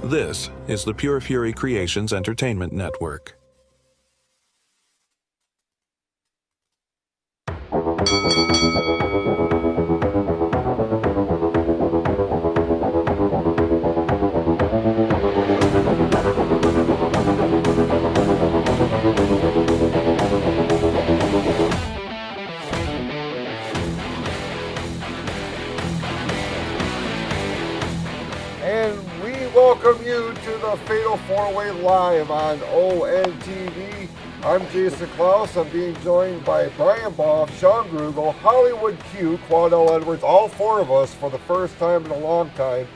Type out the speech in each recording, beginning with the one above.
This is the Pure Fury Creations Entertainment Network. Welcome you to the Fatal 4-Way Live on ONTV. I'm Jason Clouse. I'm being joined by Brian Bolf, Shawn Grugel, Hollywood Q, Quadell Edwards. All four of us, for the first time in a long time,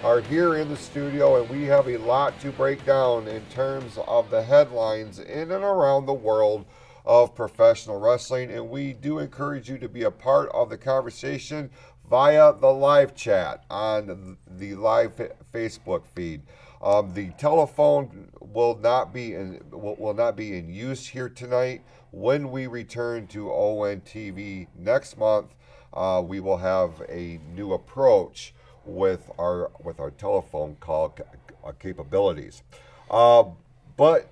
are here in the studio, and we have a lot to break down in terms of the headlines in and around the world of professional wrestling. And we do encourage you to be a part of the conversation via the live chat on the live Facebook feed. The telephone will not be in use here tonight. When we return to ONTV next month, we will have a new approach with our telephone call capabilities. But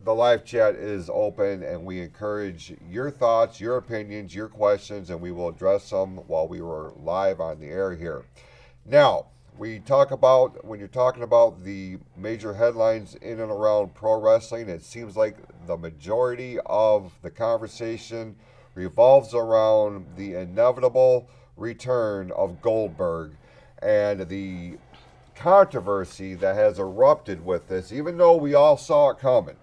the live chat is open, and we encourage your thoughts, your opinions, your questions, and we will address them while we were live on the air here. Now, when you're talking about the major headlines in and around pro wrestling, it seems like the majority of the conversation revolves around the inevitable return of Goldberg and the controversy that has erupted with this, even though we all saw it coming.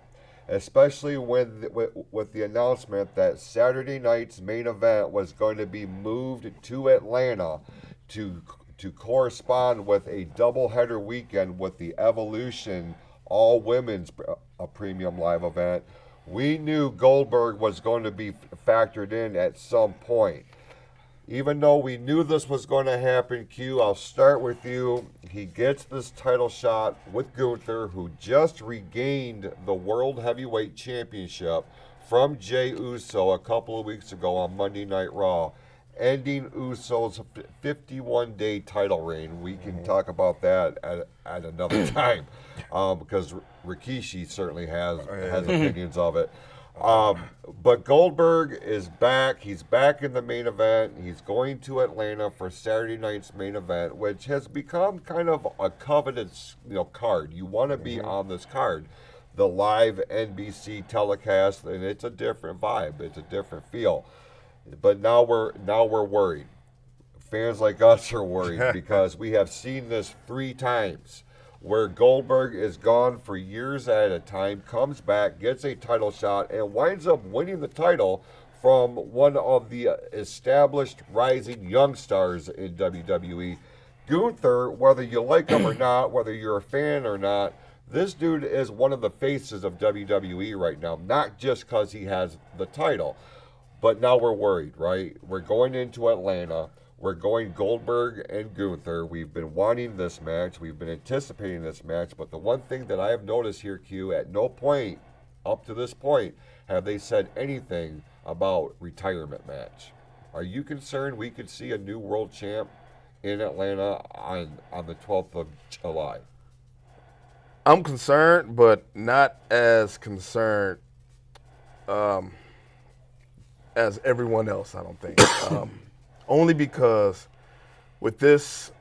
Especially with the announcement that Saturday night's main event was going to be moved to Atlanta to correspond with a doubleheader weekend with the Evolution all-women's premium live event. We knew Goldberg was going to be factored in at some point. Even though we knew this was going to happen, Q, I'll start with you. He gets this title shot with Gunther, who just regained the World Heavyweight Championship from Jey Uso a couple of weeks ago on Monday Night Raw, ending Uso's 51-day title reign. We can talk about that at another time, because Rikishi certainly has opinions of it. But Goldberg is back. He's back in the main event. He's going to Atlanta for Saturday night's main event, which has become kind of a coveted, card. You want to be on this card. The live NBC telecast, and it's a different vibe. It's a different feel. But now we're worried. Fans like us are worried because we have seen this 3 times. Where Goldberg is gone for years at a time, comes back, gets a title shot, and winds up winning the title from one of the established rising young stars in WWE. Gunther, whether you like him or not, whether you're a fan or not, this dude is one of the faces of WWE right now, not just because he has the title. But now we're worried, right? We're going into Atlanta. We're going Goldberg and Gunther. We've been wanting this match. We've been anticipating this match. But the one thing that I have noticed here, Q, at no point up to this point have they said anything about retirement match. Are you concerned we could see a new world champ in Atlanta on the 12th of July? I'm concerned, but not as concerned as everyone else, I don't think. Only because with this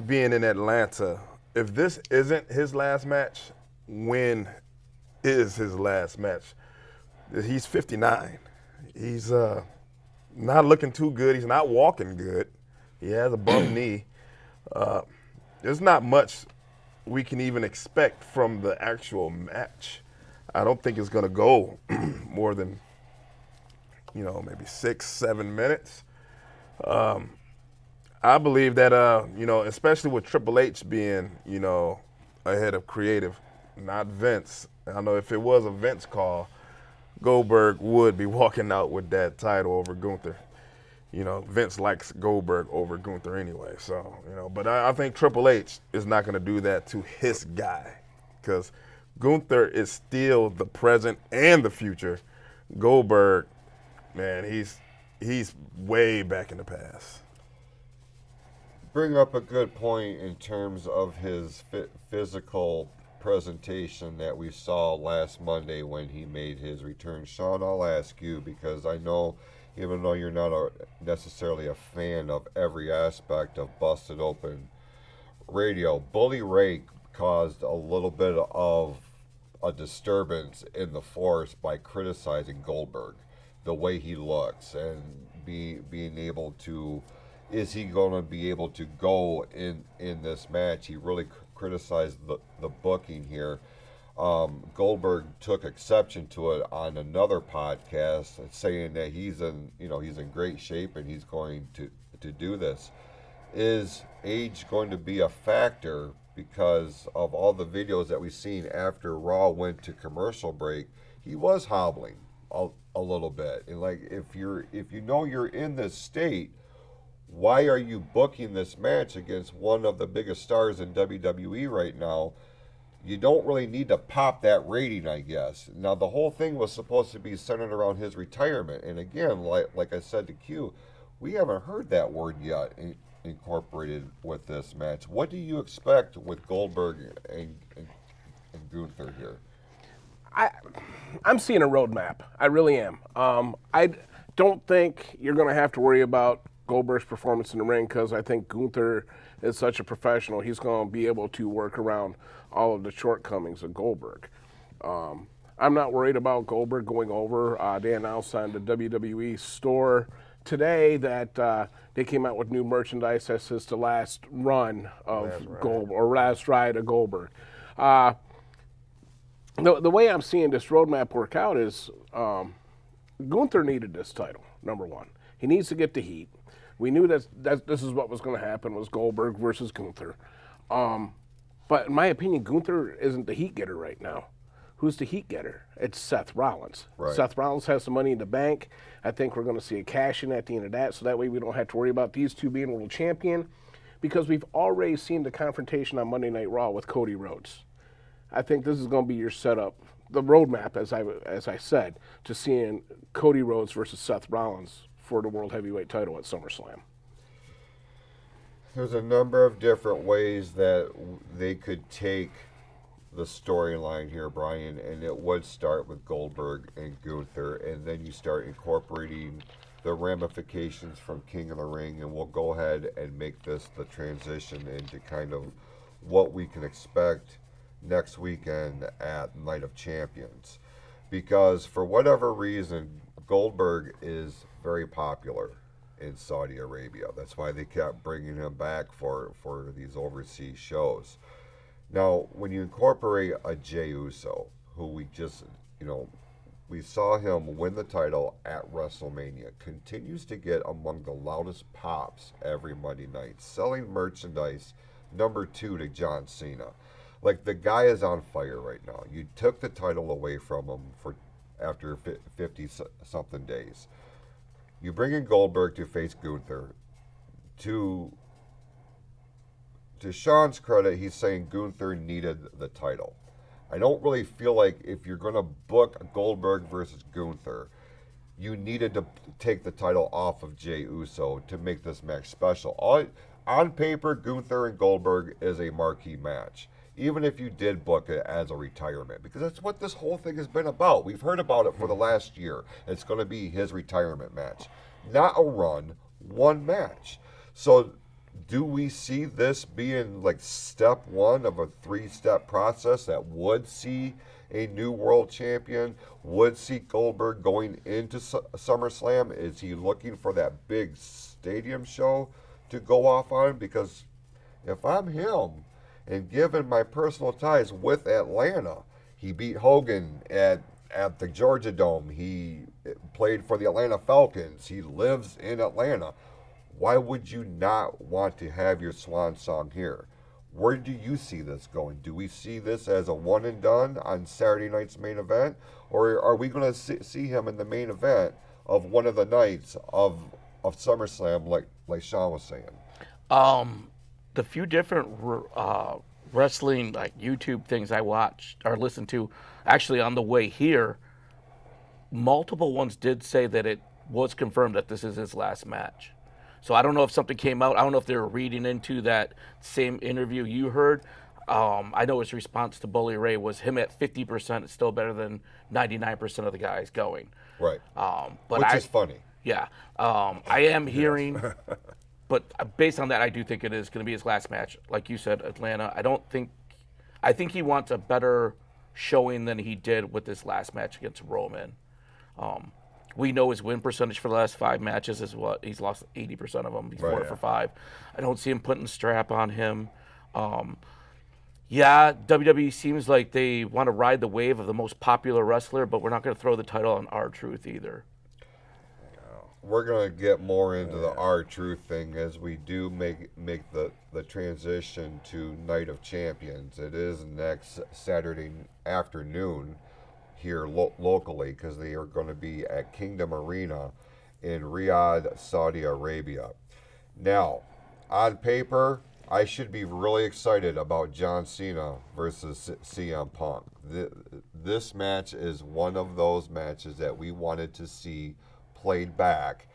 being in Atlanta, if this isn't his last match, when is his last match? He's 59. He's not looking too good. He's not walking good. He has a bum knee. There's not much we can even expect from the actual match. I don't think it's going to go more than, maybe 6-7 minutes. I believe that, especially with Triple H being, ahead of creative, not Vince. I know if it was a Vince call, Goldberg would be walking out with that title over Gunther. Vince likes Goldberg over Gunther anyway. So, but I think Triple H is not going to do that to his guy because Gunther is still the present and the future. Goldberg, man, he's way back in the past. bring up a good point in terms of his physical presentation that we saw last Monday when he made his return. Shawn, I'll ask you because I know, even though you're not necessarily a fan of every aspect of Busted Open Radio, Bully Ray caused a little bit of a disturbance in the force by criticizing Goldberg, the way he looks, and being able to, is he going to be able to go in this match? He really criticized the booking here. Goldberg took exception to it on another podcast, saying that he's in great shape and he's going to do this. Is age going to be a factor? Because of all the videos that we've seen after Raw went to commercial break, he was hobbling a little bit. And like, if you know you're in this state, why are you booking this match against one of the biggest stars in WWE right now? You don't really need to pop that rating, I guess. Now, the whole thing was supposed to be centered around his retirement. And again, like I said to Q, we haven't heard that word yet incorporated with this match. What do you expect with Goldberg and Gunther here? I'm seeing a roadmap. I really am. I don't think you're going to have to worry about Goldberg's performance in the ring because I think Gunther is such a professional. He's going to be able to work around all of the shortcomings of Goldberg. I'm not worried about Goldberg going over. They announced on the WWE store today that they came out with new merchandise. This is the last run of Goldberg, or last ride of Goldberg. The way I'm seeing this roadmap work out is Gunther needed this title, number one. He needs to get the heat. We knew that this is what was going to happen, was Goldberg versus Gunther. But in my opinion, Gunther isn't the heat getter right now. Who's the heat getter? It's Seth Rollins. Right. Seth Rollins has some money in the bank. I think we're going to see a cash-in at the end of that, so that way we don't have to worry about these two being world champion, because we've already seen the confrontation on Monday Night Raw with Cody Rhodes. I think this is going to be your setup, the roadmap, as I said, to seeing Cody Rhodes versus Seth Rollins for the World Heavyweight title at SummerSlam. There's a number of different ways that they could take the storyline here, Brian, and it would start with Goldberg and Gunther, and then you start incorporating the ramifications from King of the Ring, and we'll go ahead and make this the transition into kind of what we can expect next weekend at Night of Champions. Because for whatever reason, Goldberg is very popular in Saudi Arabia. That's why they kept bringing him back for these overseas shows. Now, when you incorporate a Jey Uso, who we just, we saw him win the title at WrestleMania, continues to get among the loudest pops every Monday night, selling merchandise number 2 to John Cena. Like, the guy is on fire right now. You took the title away from him after 50-something days. You bring in Goldberg to face Gunther. To Shawn's credit, he's saying Gunther needed the title. I don't really feel like if you're going to book Goldberg versus Gunther, you needed to take the title off of Jey Uso to make this match special. On paper, Gunther and Goldberg is a marquee match, even if you did book it as a retirement, because that's what this whole thing has been about. We've heard about it for the last year. It's going to be his retirement match, not a run, one match. So do we see this being like step one of a 3-step process that would see a new world champion, would see Goldberg going into SummerSlam? Is he looking for that big stadium show to go off on? Because if I'm him, and given my personal ties with Atlanta, he beat Hogan at the Georgia Dome. He played for the Atlanta Falcons. He lives in Atlanta. Why would you not want to have your swan song here? Where do you see this going? Do we see this as a one and done on Saturday night's main event? Or are we going to see him in the main event of one of the nights of SummerSlam, like Shawn was saying? The few different wrestling like YouTube things I watched or listened to, actually on the way here, multiple ones did say that it was confirmed that this is his last match. So I don't know if something came out. I don't know if they were reading into that same interview you heard. I know his response to Bully Ray was him at 50% is still better than 99% of the guys going. Right. But Which is funny. Yeah. I am hearing, but based on that, I do think it is going to be his last match. Like you said, Atlanta. I think he wants a better showing than he did with this last match against Roman. We know his win percentage for the last 5 matches is what? He's lost 80% of them. He's 4 for 5. I don't see him putting the strap on him. Yeah, WWE seems like they want to ride the wave of the most popular wrestler, but we're not going to throw the title on R-Truth either. We're going to get more into the R-Truth thing as we do make the transition to Night of Champions. It is next Saturday afternoon here locally because they are going to be at Kingdom Arena in Riyadh, Saudi Arabia. Now, on paper, I should be really excited about John Cena versus CM Punk. This match is one of those matches that we wanted to see played back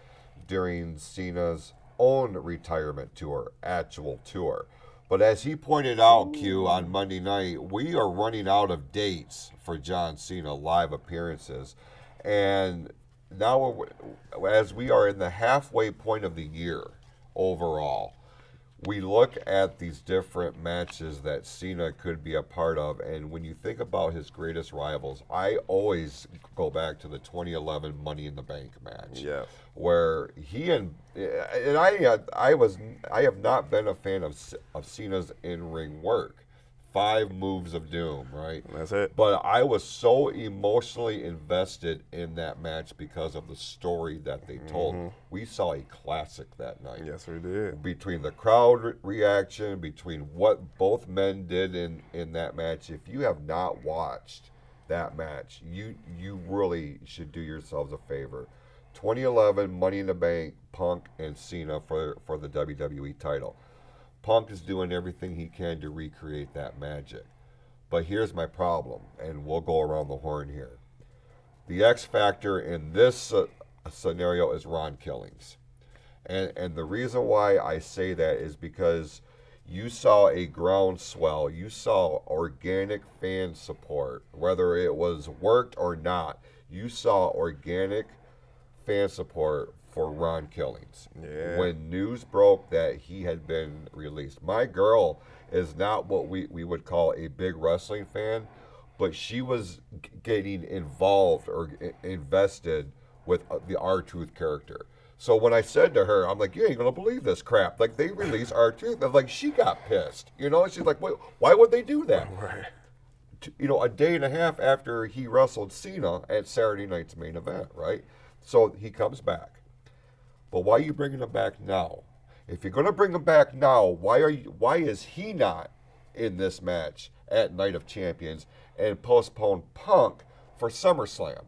during Cena's own retirement tour, actual tour. But as he pointed out, Q, on Monday night, we are running out of dates for John Cena live appearances. And now, as we are in the halfway point of the year overall, we look at these different matches that Cena could be a part of, and when you think about his greatest rivals, I always go back to the 2011 Money in the Bank match, where he and I have not been a fan of Cena's in-ring work. 5 moves of doom, right? That's it. But I was so emotionally invested in that match because of the story that they told. We saw a classic that night. Yes, we did. Between the crowd reaction, between what both men did in that match. If you have not watched that match, you really should do yourselves a favor. 2011 Money in the Bank, Punk and Cena for the WWE title. Punk is doing everything he can to recreate that magic. But here's my problem, and we'll go around the horn here. The X factor in this scenario is Ron Killings. And the reason why I say that is because you saw a groundswell, you saw organic fan support, whether it was worked or not, you saw organic fan support for Ron Killings. Yeah. When news broke that he had been released. My girl is not what we would call a big wrestling fan, but she was getting involved or invested with the R-Truth character. So when I said to her, I'm like, you ain't gonna believe this crap. Like, they released R-Truth. I'm like, she got pissed. You know, she's like, why would they do that? Right. You know, a day and a half after he wrestled Cena at Saturday night's main event, right? So he comes back. But why are you bringing him back now? If you're going to bring him back now, why is he not in this match at Night of Champions and postpone Punk for SummerSlam?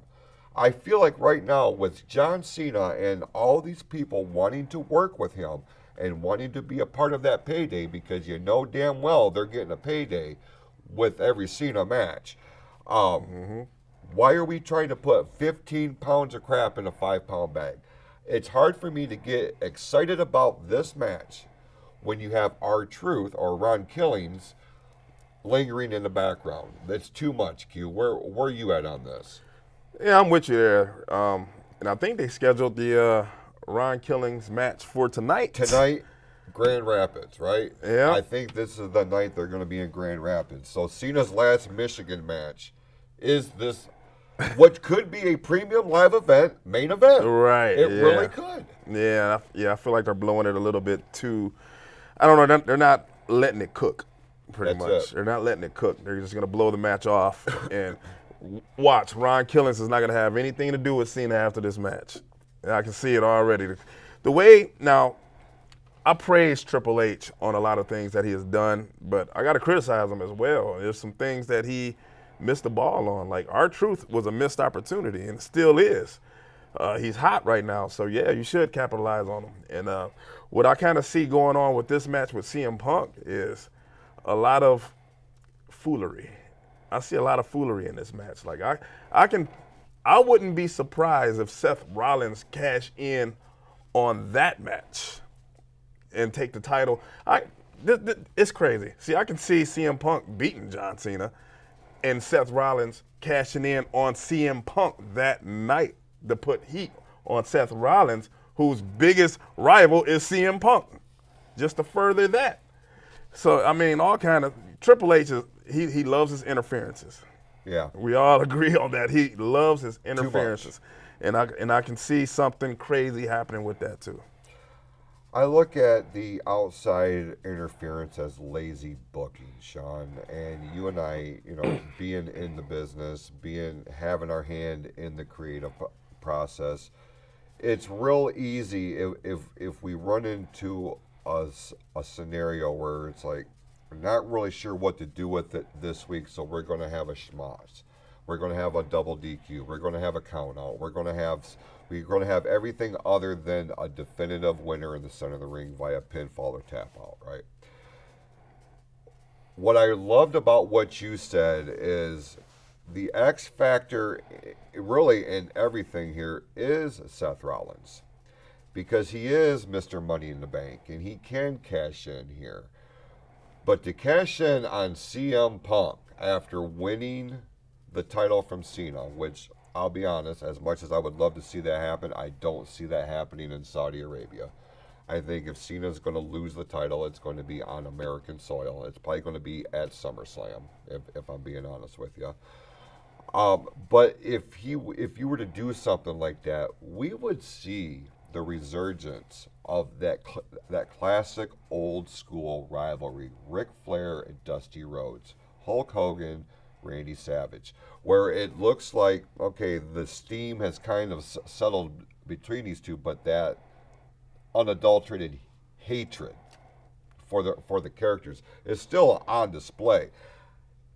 I feel like right now with John Cena and all these people wanting to work with him and wanting to be a part of that payday, because you know damn well they're getting a payday with every Cena match. Why are we trying to put 15 pounds of crap in a 5-pound bag? It's hard for me to get excited about this match when you have R-Truth or Ron Killings lingering in the background. That's too much, Q. Where are you at on this? Yeah, I'm with you there. And I think they scheduled the Ron Killings match for tonight. Tonight, Grand Rapids, right? Yeah. I think this is the night they're going to be in Grand Rapids. So Cena's last Michigan match is this what could be a premium live event, main event. Right. It really could. Yeah, I feel like they're blowing it a little bit too. I don't know. They're not letting it cook, pretty That's much. it. They're not letting it cook. They're just going to blow the match off. And watch, Ron Killings is not going to have anything to do with Cena after this match. I can see it already. The way, now, I praise Triple H on a lot of things that he has done, but I got to criticize him as well. There's some things that he missed the ball on. Like, R-Truth was a missed opportunity and still is. He's hot right now, so yeah, you should capitalize on him. And what I kind of see going on with this match with CM Punk is a lot of foolery. I see a lot of foolery in this match. Like, I wouldn't be surprised if Seth Rollins cashed in on that match and take the title. It's crazy. See, I can see CM Punk beating John Cena and Seth Rollins cashing in on CM Punk that night to put heat on Seth Rollins, whose biggest rival is CM Punk, just to further that. So, I mean, all kind of, Triple H, he loves his interferences. Yeah. We all agree on that. He loves his interferences. And I can see something crazy happening with that too. I look at the outside interference as lazy booking, Sean, and you and I, being in the business, having our hand in the creative process, it's real easy if we run into a scenario where it's like we're not really sure what to do with it this week, so we're going to have a schmoz. We're going to have a double DQ. We're going to have a count out. We're going to have everything other than a definitive winner in the center of the ring via pinfall or tap out, right? What I loved about what you said is the X factor really in everything here is Seth Rollins, because he is Mr. Money in the Bank and he can cash in here. But to cash in on CM Punk after winning the title from Cena, which I'll be honest, as much as I would love to see that happen, I don't see that happening in Saudi Arabia. I think if Cena's going to lose the title, it's going to be on American soil. It's probably going to be at SummerSlam, if I'm being honest with you. But if you were to do something like that, we would see the resurgence of that classic old school rivalry, Ric Flair and Dusty Rhodes, Hulk Hogan, Randy Savage, where it looks like, okay, the steam has kind of settled between these two, but that unadulterated hatred for the characters is still on display.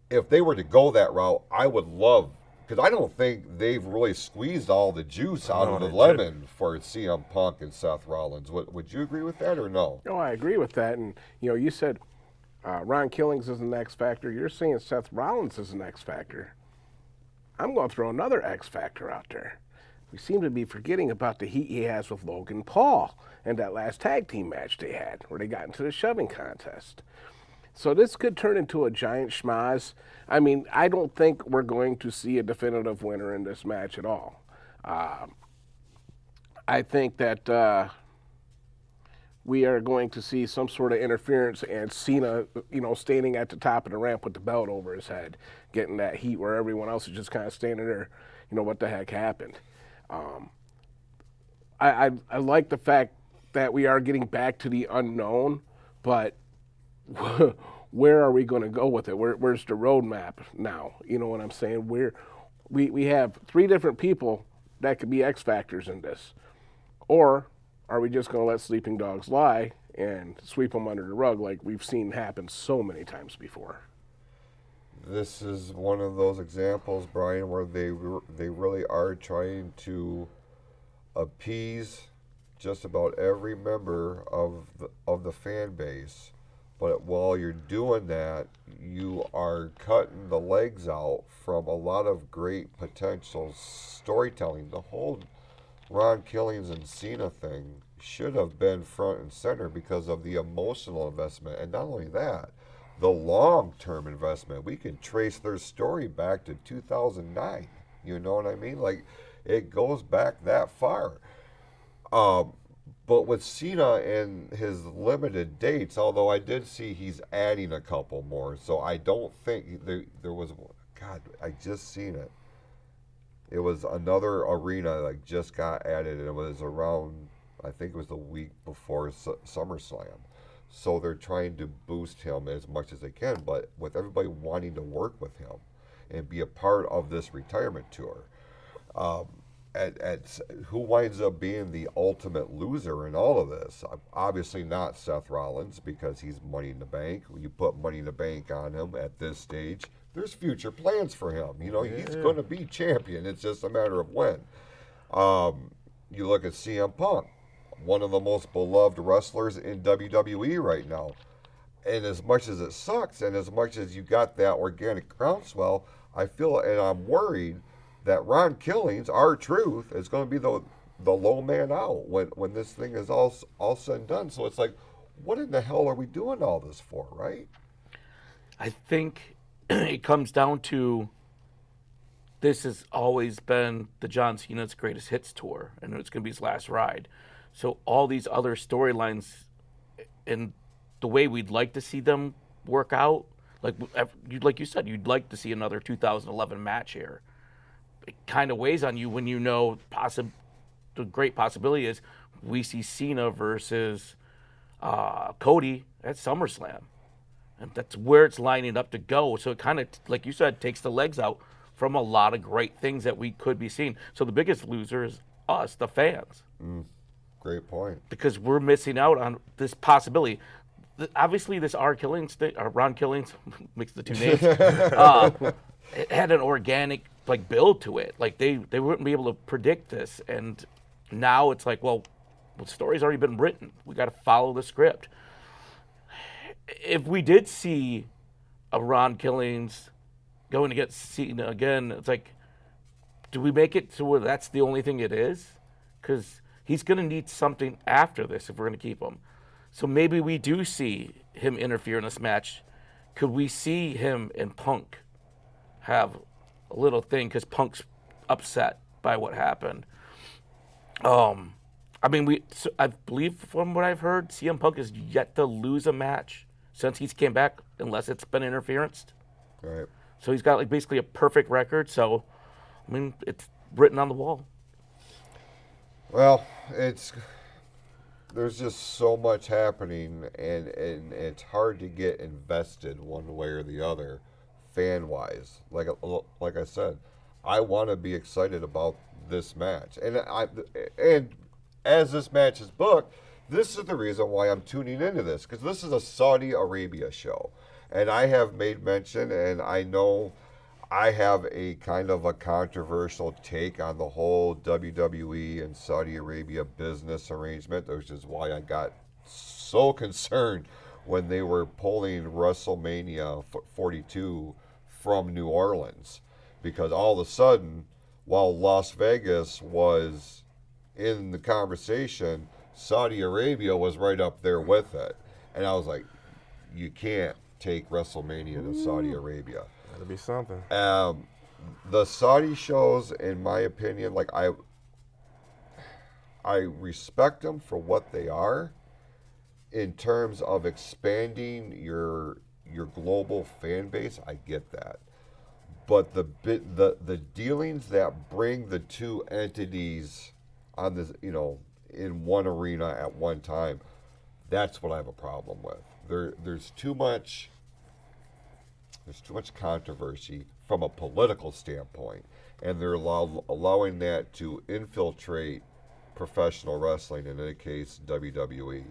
If they were to go that route, I would love, because I don't think they've really squeezed all the juice out of the lemon for CM Punk and Seth Rollins. Would you agree with that or no? No, I agree with that. And, you said Ron Killings is an X Factor. You're saying Seth Rollins is an X Factor. I'm going to throw another X Factor out there. We seem to be forgetting about the heat he has with Logan Paul and that last tag team match they had where they got into the shoving contest. So this could turn into a giant schmoz. I mean, I don't think we're going to see a definitive winner in this match at all. I think that we are going to see some sort of interference and Cena, standing at the top of the ramp with the belt over his head, getting that heat where everyone else is just kind of standing there, what the heck happened. I like the fact that we are getting back to the unknown, but where are we going to go with it? Where's the roadmap now? You know what I'm saying? We have three different people that could be X Factors in this. Or are we just going to let sleeping dogs lie and sweep them under the rug like we've seen happen so many times before? This is one of those examples, Brian, where they really are trying to appease just about every member of the fan base. But while you're doing that, you are cutting the legs out from a lot of great potential storytelling. The whole Ron Killings and Cena thing should have been front and center because of the emotional investment. And not only that, the long-term investment. We can trace their story back to 2009. You know what I mean? Like, it goes back that far. But with Cena and his limited dates, although I did see he's adding a couple more, so I don't think there was, God, I just seen it. It was another arena like just got added, and it was around, I think it was the week before SummerSlam. So they're trying to boost him as much as they can, but with everybody wanting to work with him and be a part of this retirement tour. Who winds up being the ultimate loser in all of this? Obviously not Seth Rollins, because he's Money in the Bank. When you put Money in the Bank on him at this stage, there's future plans for him. He's going to be champion. It's just a matter of when. You look at CM Punk, one of the most beloved wrestlers in WWE right now. And as much as it sucks, and as much as you got that organic groundswell, I feel, and I'm worried, that Ron Killings, R-Truth, is going to be the low man out when this thing is all said and done. So it's like, what in the hell are we doing all this for, right? I think it comes down to this has always been the John Cena's greatest hits tour, and it's going to be his last ride. So all these other storylines and the way we'd like to see them work out, like you said, you'd like to see another 2011 match here. It kind of weighs on you when you know the great possibility is we see Cena versus Cody at SummerSlam. And that's where it's lining up to go. So it kind of, like you said, takes the legs out from a lot of great things that we could be seeing. So the biggest loser is us, the fans. Great point. Because we're missing out on this possibility. Obviously, this Ron Killings, mix the two names, it had an organic build to it. Like they wouldn't be able to predict this. And now it's like, well, the story's already been written. We got to follow the script. If we did see a Ron Killings going to get Cena again, it's like, do we make it to where that's the only thing it is? Because he's going to need something after this if we're going to keep him. So maybe we do see him interfere in this match. Could we see him and Punk have a little thing because Punk's upset by what happened? I believe from what I've heard, CM Punk is yet to lose a match since he's came back, unless it's been interference. Right. So he's got basically a perfect record. So, it's written on the wall. Well, there's just so much happening, and it's hard to get invested one way or the other, fan-wise. Like I said, I want to be excited about this match, and as this match is booked, this is the reason why I'm tuning into this, because this is a Saudi Arabia show. And I have made mention, and I know I have a kind of a controversial take on the whole WWE and Saudi Arabia business arrangement, which is why I got so concerned when they were pulling WrestleMania 42 from New Orleans. Because all of a sudden, while Las Vegas was in the conversation, Saudi Arabia was right up there with it. And I was like, you can't take WrestleMania to Saudi Arabia. That'll be something. The Saudi shows, in my opinion, I respect them for what they are in terms of expanding your global fan base. I get that. But the dealings that bring the two entities on this, in one arena at one time, that's what I have a problem with. There's too much controversy from a political standpoint, and they're allowing that to infiltrate professional wrestling, in any case WWE.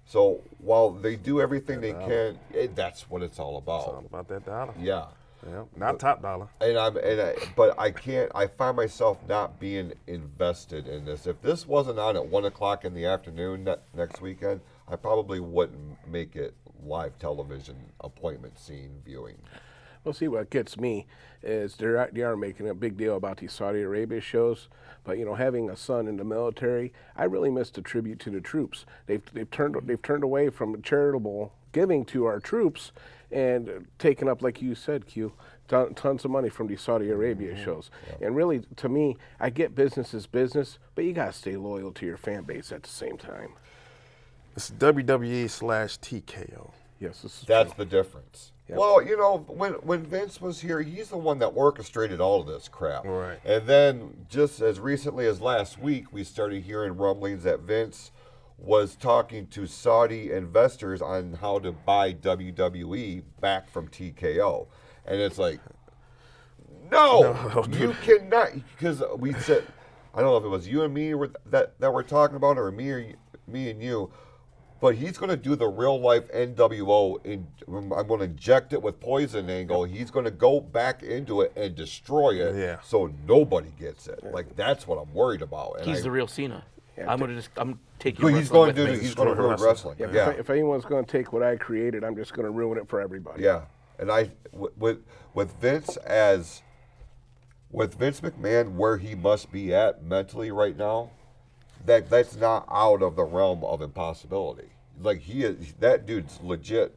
So while they do everything they can, that's what it's all about. It's all about that dollar. Yeah. Yeah, not top dollar. But I can't. I find myself not being invested in this. If this wasn't on at 1:00 in the afternoon next weekend, I probably wouldn't make it live television appointment scene viewing. Well, see, what gets me is they are making a big deal about these Saudi Arabia shows, but having a son in the military, I really miss the tribute to the troops. They've turned away from charitable giving to our troops and taken up, like you said, Q, tons of money from these Saudi Arabia shows. Yeah. And really, to me, I get business is business, but you gotta stay loyal to your fan base at the same time. It's WWE/TKO. Yes, this is that's true. The difference. Yep. Well, when Vince was here, he's the one that orchestrated all of this crap. Right. And then just as recently as last week, we started hearing rumblings that Vince was talking to Saudi investors on how to buy WWE back from TKO. And it's like, no, you cannot, because we said, I don't know if it was you and me that were talking about it, or me and you, but he's going to do the real life NWO. I'm going to inject it with poison angle. He's going to go back into it and destroy it, so nobody gets it. Like, that's what I'm worried about. And he's the real Cena. Yeah, I'm taking. Well, he's going to ruin wrestling. Yeah. If anyone's going to take what I created, I'm just going to ruin it for everybody. Yeah, and with Vince McMahon where he must be at mentally right now, that's not out of the realm of impossibility. like that dude's legit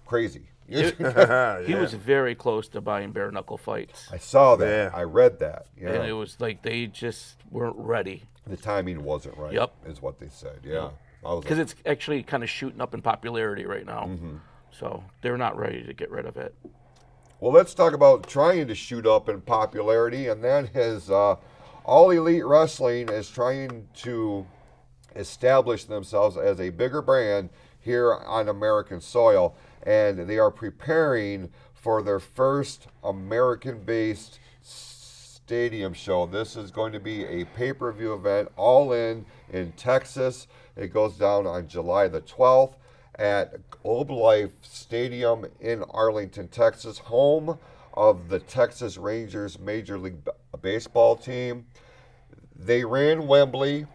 crazy. He was very close to buying bare knuckle fights. I saw that. Yeah. I read that. Yeah. And it was like they just weren't ready. The timing wasn't right. Yep. Is what they said. Yeah. Because it's actually kind of shooting up in popularity right now. Mm-hmm. So they're not ready to get rid of it. Well, let's talk about trying to shoot up in popularity, and that is All Elite Wrestling is trying to establish themselves as a bigger brand here on American soil, and they are preparing for their first American-based stadium show. This is going to be a pay-per-view event, all in Texas. It goes down on July the 12th. At Globe Life Stadium in Arlington, Texas, home of the Texas Rangers Major League Baseball team. They ran Wembley.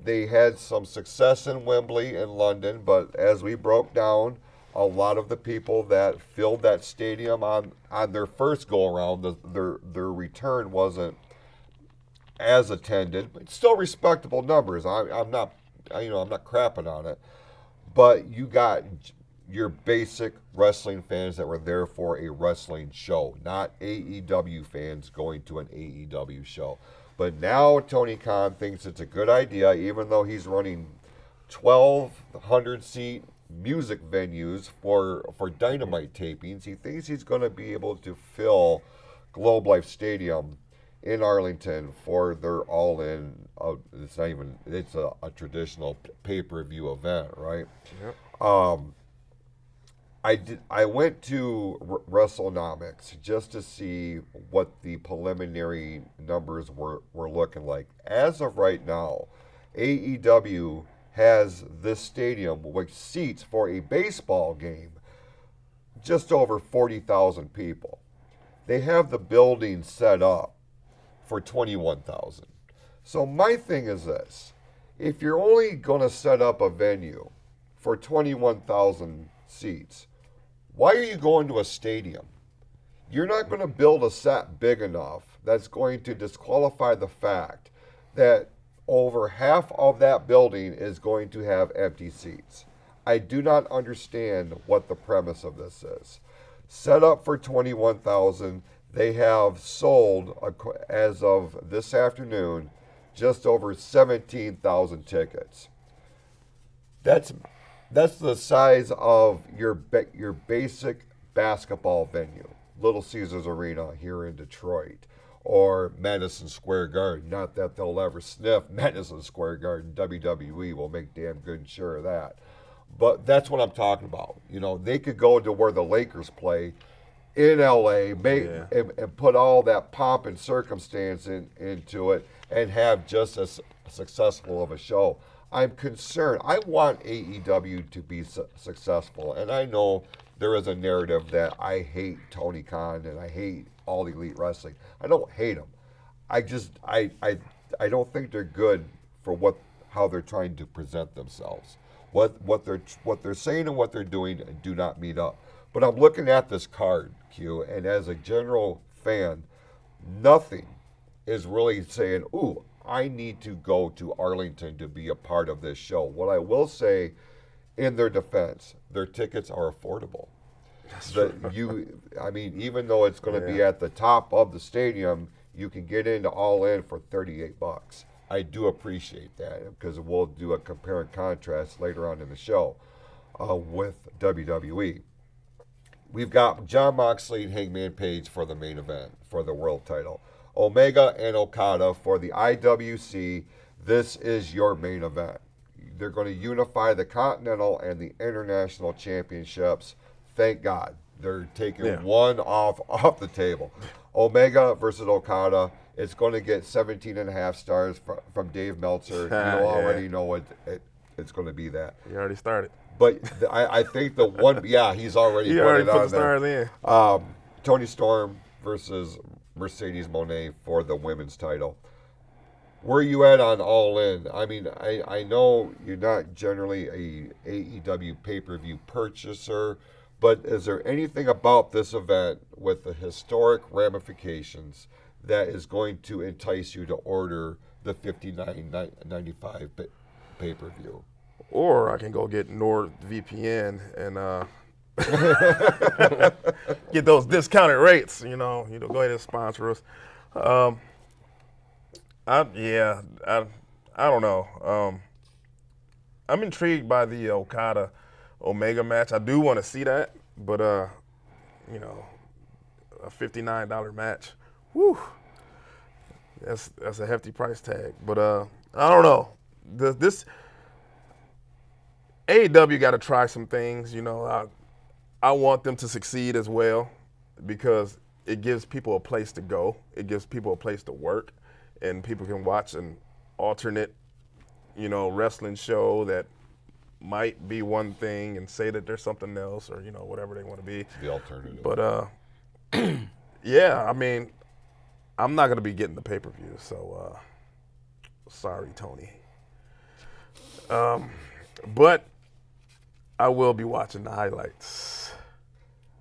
They had some success in Wembley in London, but as we broke down, a lot of the people that filled that stadium on their first go-around, their return wasn't as attended, but still respectable numbers. I'm not crapping on it. But you got your basic wrestling fans that were there for a wrestling show, not AEW fans going to an AEW show. But now Tony Khan thinks it's a good idea, even though he's running 1,200-seat music venues for Dynamite tapings. He thinks he's going to be able to fill Globe Life Stadium in Arlington for their all-in. It's a traditional pay-per-view event, right? Yep. I went to WrestleNomics just to see what the preliminary numbers were looking like. As of right now, AEW has this stadium with seats for a baseball game just over 40,000 people. They have the building set up for 21,000. So my thing is this: if you're only going to set up a venue for 21,000 seats, why are you going to a stadium? You're not going to build a set big enough that's going to disqualify the fact that over half of that building is going to have empty seats. I do not understand what the premise of this is. Set up for 21,000. They have sold, as of this afternoon, just over 17,000 tickets. That's the size of your basic basketball venue, Little Caesars Arena here in Detroit, or Madison Square Garden. Not that they'll ever sniff Madison Square Garden. WWE will make damn good sure of that. But that's what I'm talking about. You know, they could go to where the Lakers play in LA, and put all that pomp and circumstance into it, and have just as successful of a show. I'm concerned. I want AEW to be successful, and I know there is a narrative that I hate Tony Khan and I hate All Elite Wrestling. I don't hate them. I don't think they're good for how they're trying to present themselves. What they're saying and what they're doing do not meet up. But I'm looking at this card, Q, and as a general fan, nothing is really saying, ooh, I need to go to Arlington to be a part of this show. What I will say, in their defense, their tickets are affordable. Even though it's going to be at the top of the stadium, you can get into All In for $38. I do appreciate that, because we'll do a compare and contrast later on in the show with WWE. We've got Jon Moxley and Hangman Page for the main event for the world title. Omega and Okada for the IWC. This is your main event. They're going to unify the Continental and the International Championships. Thank God. They're taking one off the table. Omega versus Okada. It's going to get 17.5 stars from Dave Meltzer. You already know it's going to be that. You already started. But I think the one, he's already put the stars in. Tony Storm versus Mercedes Moné for the women's title. Where are you at on All In? I mean, I know you're not generally a AEW pay-per-view purchaser, but is there anything about this event with the historic ramifications that is going to entice you to order the $59.95 pay-per-view? Or I can go get NordVPN and get those discounted rates. You know, go ahead and sponsor us. I don't know. I'm intrigued by the Okada Omega match. I do want to see that, but a $59 match, whew, that's a hefty price tag. But I don't know. This AEW got to try some things. I want them to succeed as well because it gives people a place to go. It gives people a place to work, and people can watch an alternate, wrestling show that might be one thing and say that there's something else, or whatever they want to be. The alternative. But yeah, I mean, I'm not gonna be getting the pay-per-view, so sorry, Tony. But I will be watching the highlights.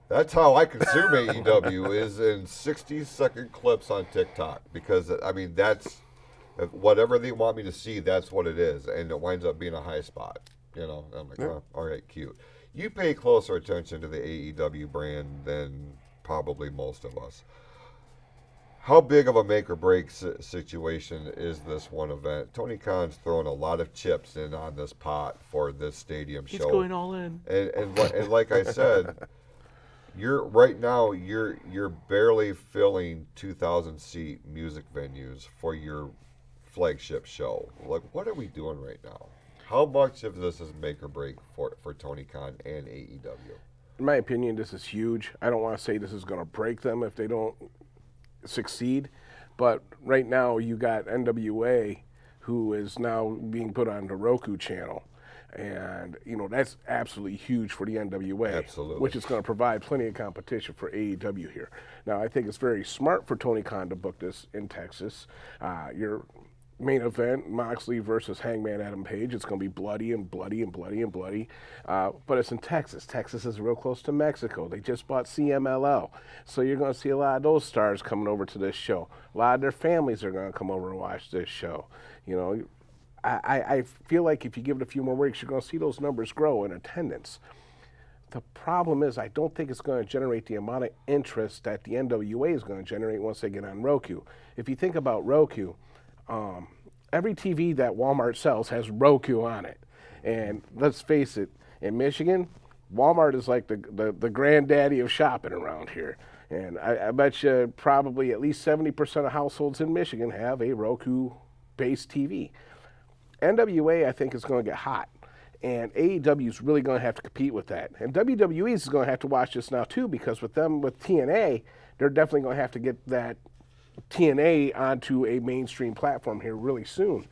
That's how I consume AEW is in 60-second clips on TikTok because, I mean, that's whatever they want me to see, that's what it is, and it winds up being a high spot. I'm like, oh, all right, cute. You pay closer attention to the AEW brand than probably most of us. How big of a make or break situation is this one event? Tony Khan's throwing a lot of chips in on this pot for this stadium show. He's going all in. And like I said, you're barely filling 2,000-seat music venues for your flagship show. Like, what are we doing right now? How much of this is make or break for Tony Khan and AEW? In my opinion, this is huge. I don't want to say this is going to break them if they don't succeed, but right now you got NWA, who is now being put on the Roku channel, and that's absolutely huge for the NWA. Absolutely. Which is going to provide plenty of competition for AEW here. Now, I think it's very smart for Tony Khan to book this in Texas. Your main event, Moxley versus Hangman Adam Page. It's going to be bloody and bloody and bloody and bloody. But it's in Texas. Texas is real close to Mexico. They just bought CMLL. So you're going to see a lot of those stars coming over to this show. A lot of their families are going to come over and watch this show. I feel like if you give it a few more weeks, you're going to see those numbers grow in attendance. The problem is I don't think it's going to generate the amount of interest that the NWA is going to generate once they get on Roku. If you think about Roku, every TV that Walmart sells has Roku on it. And let's face it, in Michigan, Walmart is like the granddaddy of shopping around here. And I bet you probably at least 70% of households in Michigan have a Roku-based TV. NWA, I think, is going to get hot. And AEW is really going to have to compete with that. And WWE is going to have to watch this now, too, because with TNA, they're definitely going to have to get that TNA onto a mainstream platform here really soon.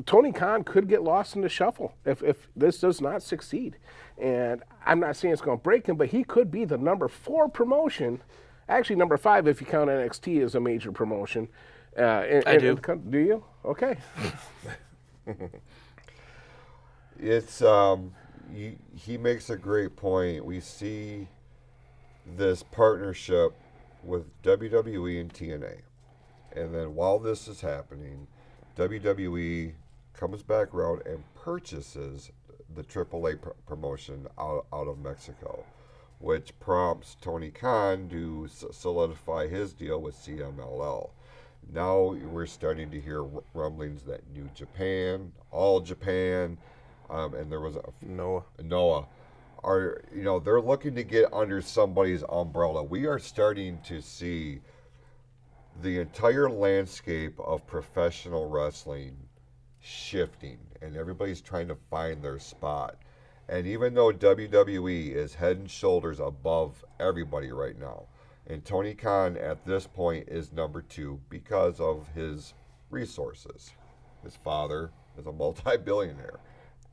Tony Khan could get lost in the shuffle if this does not succeed. And I'm not saying it's going to break him, but he could be the number 4 promotion, actually number 5 if you count NXT as a major promotion. I do. Do you? Okay. It's he makes a great point. We see this partnership with WWE and TNA. And then while this is happening, WWE comes back around and purchases the AAA promotion out of Mexico, which prompts Tony Khan to solidify his deal with CMLL. Now we're starting to hear rumblings that New Japan, All Japan, and there was Noah are, they're looking to get under somebody's umbrella. We are starting to see the entire landscape of professional wrestling shifting, and everybody's trying to find their spot. And even though WWE is head and shoulders above everybody right now, and Tony Khan at this point is number 2 because of his resources. His father is a multi-billionaire.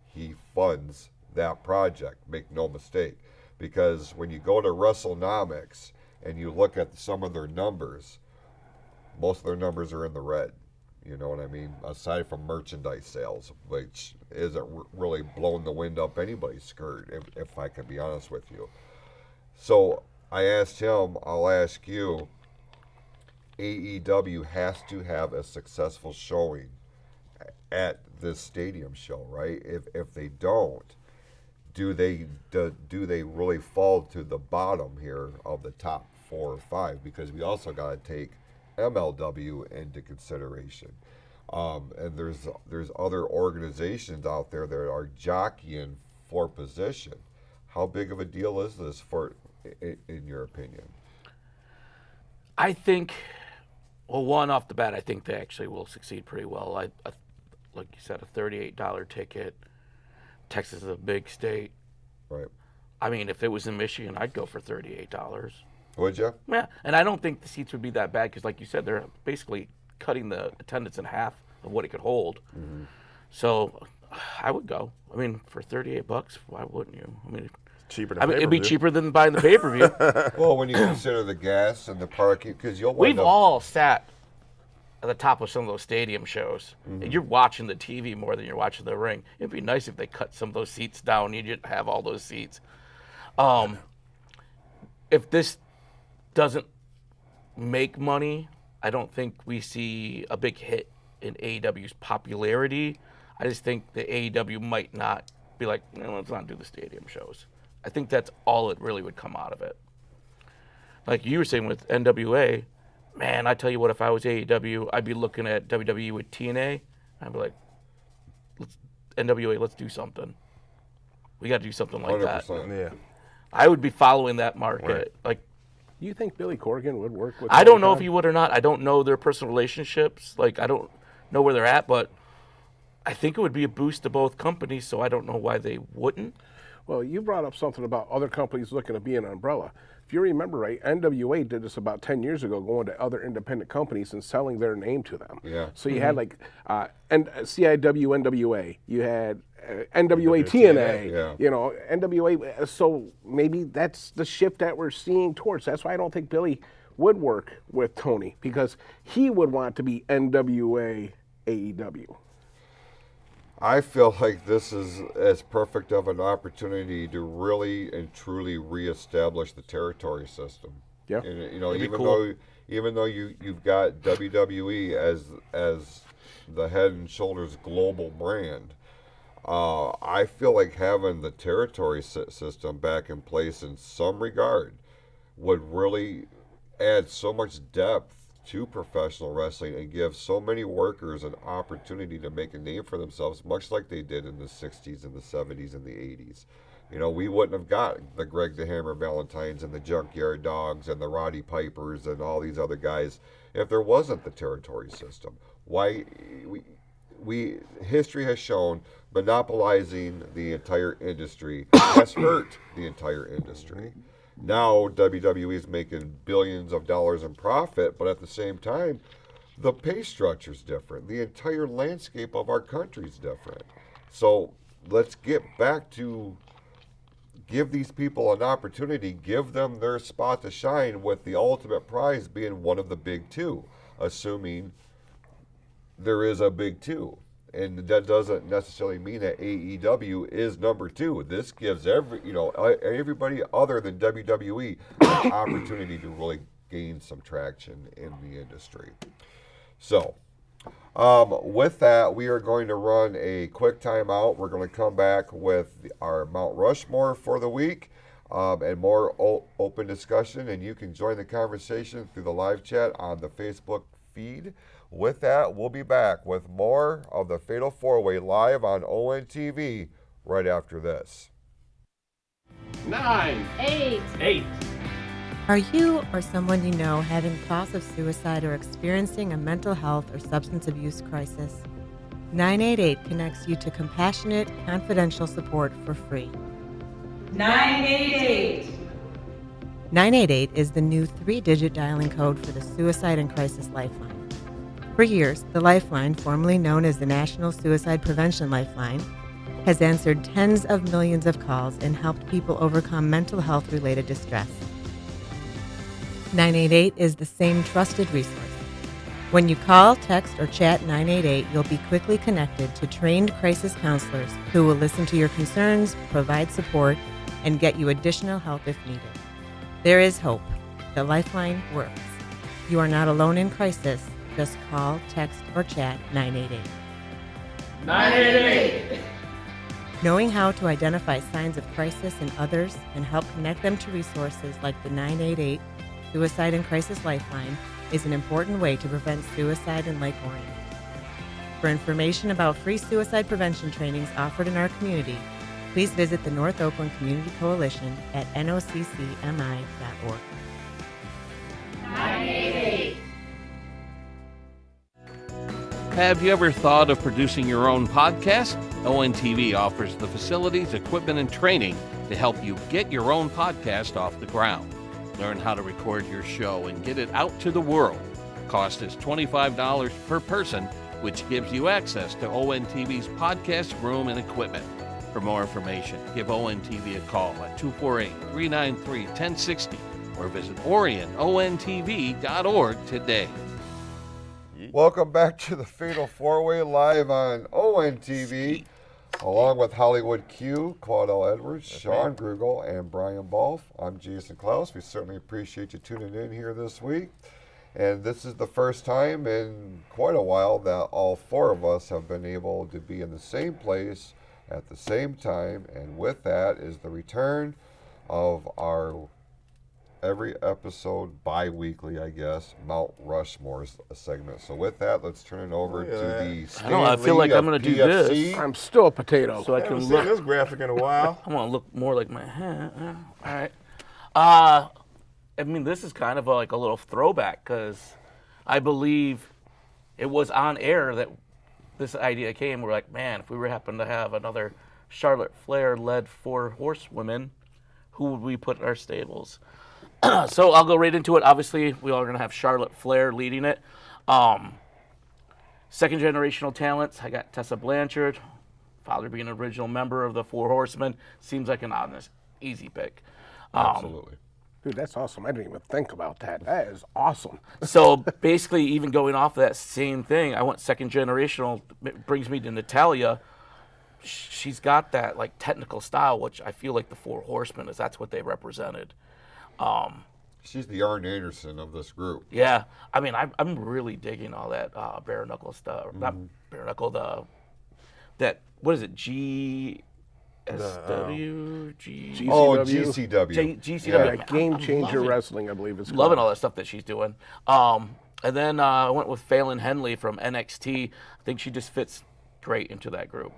He funds that project, make no mistake. Because when you go to WrestleNomics and you look at some of their numbers, most of their numbers are in the red. You know what I mean? Aside from merchandise sales, which isn't really blowing the wind up anybody's skirt, if I can be honest with you. So I asked him, I'll ask you, AEW has to have a successful showing at this stadium show, right? If they don't, do they really fall to the bottom here of the top 4 or 5? Because we also got to take MLW into consideration, and there's other organizations out there that are jockeying for position. How big of a deal is this in your opinion? I think, well, one off the bat, I think they actually will succeed pretty well. Like you said, a $38 ticket. Texas is a big state. Right. I mean, if it was in Michigan, I'd go for $38. Would you? Yeah, and I don't think the seats would be that bad because, like you said, they're basically cutting the attendance in half of what it could hold. Mm-hmm. So I would go. I mean, for $38, why wouldn't you? I mean, cheaper than it'd be cheaper than buying the pay-per-view. Well, when you consider the gas and the parking, because we've all sat at the top of some of those stadium shows, and you're watching the TV more than you're watching the ring. It'd be nice if they cut some of those seats down. You didn't have all those seats. If this doesn't make money, I don't think we see a big hit in AEW's popularity. I just think the AEW might not be like, let's not do the stadium shows. I think that's all it really would come out of it. Like you were saying with NWA, man, I tell you what, if I was AEW, I'd be looking at WWE with TNA. I'd be like, NWA, let's do something. We got to do something like 100%. that. Yeah. I would be following that market. Right. Like, You think Billy Corgan would work with? I don't know if he would or not. I don't know their personal relationships. Like, I don't know where they're at, but I think it would be a boost to both companies, so I don't know why they wouldn't. Well, you brought up something about other companies looking to be an umbrella. If you remember right, NWA did this about 10 years ago, going to other independent companies and selling their name to them. Yeah. So you had like CIW NWA, you had NWA TNA, yeah. you know, NWA. So maybe that's the shift that we're seeing towards. That's why I don't think Billy would work with Tony, because he would want to be NWA AEW. I feel like this is as perfect of an opportunity to really and truly reestablish the territory system. Yeah. And, you know, It'd be even cool. though you've got WWE as the head and shoulders global brand, I feel like having the territory system back in place in some regard would really add so much depth to professional wrestling and give so many workers an opportunity to make a name for themselves, much like they did in the 60s and the 70s and the 80s. You know, we wouldn't have got the Greg the Hammer Valentines and the Junkyard Dogs and the Roddy Pipers and all these other guys if there wasn't the territory system. Why we history has shown monopolizing the entire industry has hurt the entire industry. Now WWE is making billions of dollars in profit, but at the same time, the pay structure is different. The entire landscape of our country is different. So let's get back to give these people an opportunity, give them their spot to shine, with the ultimate prize being one of the big two, assuming there is a big two. And that doesn't necessarily mean that AEW is number two. This gives everybody other than WWE an opportunity to really gain some traction in the industry. So, with that, we are going to run a quick timeout. We're going to come back with our Mount Rushmore for the week and more open discussion. And you can join the conversation through the live chat on the Facebook feed. With that, we'll be back with more of the Fatal 4-Way live on ONTV right after this. 9, 8. Are you or someone you know having thoughts of suicide or experiencing a mental health or substance abuse crisis? 988 connects you to compassionate, confidential support for free. 988. 988 is the new 3-digit dialing code for the Suicide and Crisis Lifeline. For years, the Lifeline, formerly known as the National Suicide Prevention Lifeline, has answered tens of millions of calls and helped people overcome mental health-related distress. 988 is the same trusted resource. When you call, text, or chat 988, you'll be quickly connected to trained crisis counselors who will listen to your concerns, provide support, and get you additional help if needed. There is hope. The Lifeline works. You are not alone in crisis. Just call, text, or chat 988. 988. Knowing how to identify signs of crisis in others and help connect them to resources like the 988 Suicide and Crisis Lifeline is an important way to prevent suicide in Lake Orion. For information about free suicide prevention trainings offered in our community, please visit the North Oakland Community Coalition at noccmi.org. 988. Have you ever thought of producing your own podcast? ONTV offers the facilities, equipment, and training to help you get your own podcast off the ground. Learn how to record your show and get it out to the world. Cost is $25 per person, which gives you access to ONTV's podcast room and equipment. For more information, give ONTV a call at 248-393-1060 or visit orionontv.org today. Welcome back to the Fatal 4-Way live on ONTV, along with Hollywood Q, Quadell Edwards, Shawn Grugel, and Brian Bolf. I'm Jason Clouse. We certainly appreciate you tuning in here this week. And this is the first time in quite a while that all four of us have been able to be in the same place at the same time. And with that is the return of our every episode bi-weekly, I guess, Mount Rushmore segment. So with that, let's turn it over to the I don't know, I feel like I'm going to do this. I'm still a potato. So I I can haven't seen look. this graphic in a while. I want to look more like my hat. All right. I mean, this is kind of like a little throwback because I believe it was on air that this idea came. We're like, man, if we were happen to have another Charlotte Flair-led 4 horsewomen, who would we put in our stables? So I'll go right into it. Obviously, we all are going to have Charlotte Flair leading it. Second generational talents, I got Tessa Blanchard, father being an original member of the 4 Horsemen. Seems like an honest, easy pick. Absolutely. Dude, that's awesome. I didn't even think about that. That is awesome. So basically, even going off of that same thing, I went second generational. It brings me to Natalia. She's got that like technical style, which I feel like the 4 Horsemen is. That's what they represented. She's the Arn Anderson of this group. Yeah, I mean, I'm really digging all that bare knuckle stuff. Not bare knuckle, that what is it? GSW, Oh, GCW. GCW. Yeah, Game Changer Wrestling, I believe it's called. Loving all that stuff that she's doing. And then I went with Phelan Henley from NXT. I think she just fits great into that group.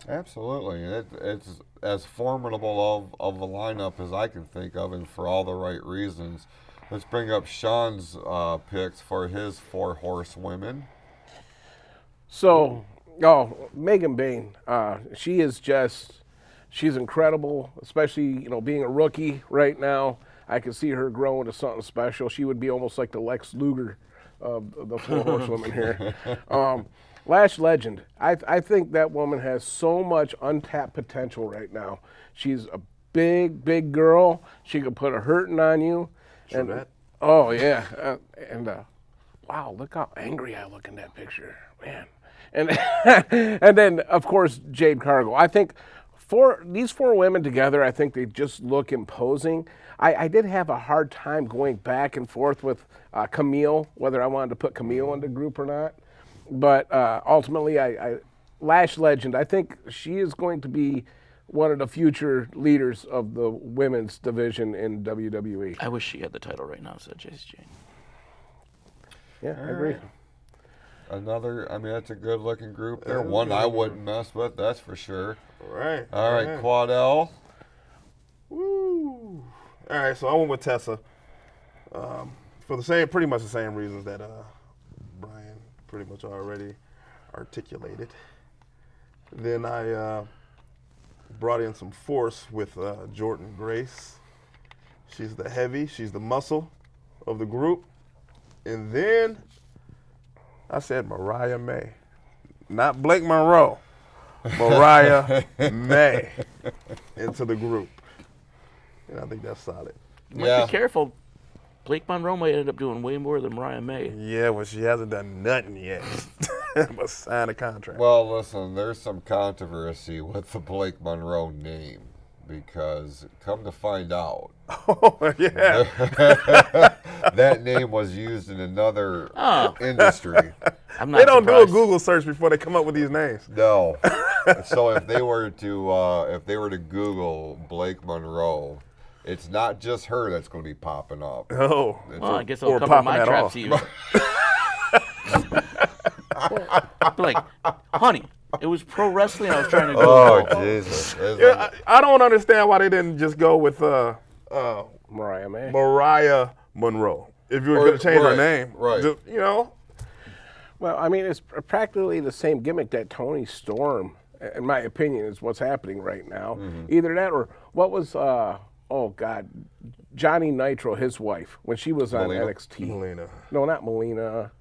Absolutely. It's as formidable of a lineup as I can think of, and for all the right reasons. Let's bring up Shawn's picks for his 4 horsewomen. So, Megan Bain, she's incredible, especially, being a rookie right now. I can see her growing to something special. She would be almost like the Lex Luger of the 4 horsewomen here. Lash Legend, I think that woman has so much untapped potential right now. She's a big girl. She could put a hurting on you. Oh, yeah. Wow, look how angry I look in that picture, man. And and then, of course, Jade Cargill. I think these 4 women together, I think they just look imposing. I did have a hard time going back and forth with Camille, whether I wanted to put Camille in the group or not. But ultimately, Lash Legend, I think she is going to be one of the future leaders of the women's division in WWE. I wish she had the title right now, said Jace Jane. Yeah, I agree. That's a good looking group there. One I wouldn't mess with, that's for sure. All right. Quadell. Woo. All right, so I went with Tessa for pretty much the same reasons that Brian pretty much already articulated. Then I brought in some force with Jordan Grace. She's the heavy, she's the muscle of the group. And then I said Mariah May. Not Blake Monroe. Mariah May into the group. And I think that's solid. You might be careful. Blake Monroe might end up doing way more than Mariah May. Yeah, well, she hasn't done nothing yet. But sign a contract. Well, listen, there's some controversy with the Blake Monroe name. because come to find out, Oh, yeah. that name was used in another industry. I'm not They don't do a surprised. Google search before they come up with these names. No. So if they were to Google Blake Monroe, it's not just her that's going to be popping up. Oh. Well, I guess Or I'll cover popping my that tracks off. even. Be like, honey, it was pro wrestling I was trying to go. Oh for." Jesus! It's Yeah, like- I don't understand why they didn't just go with Mariah May. Mariah Monroe. If you were going to change her right, name, right. Just, you know, Well, I mean, it's practically the same gimmick that Tony Storm, in my opinion, is what's happening right now. Either that or what was, Johnny Nitro, his wife, when she was on Melina? NXT. Melina. No, not Melina.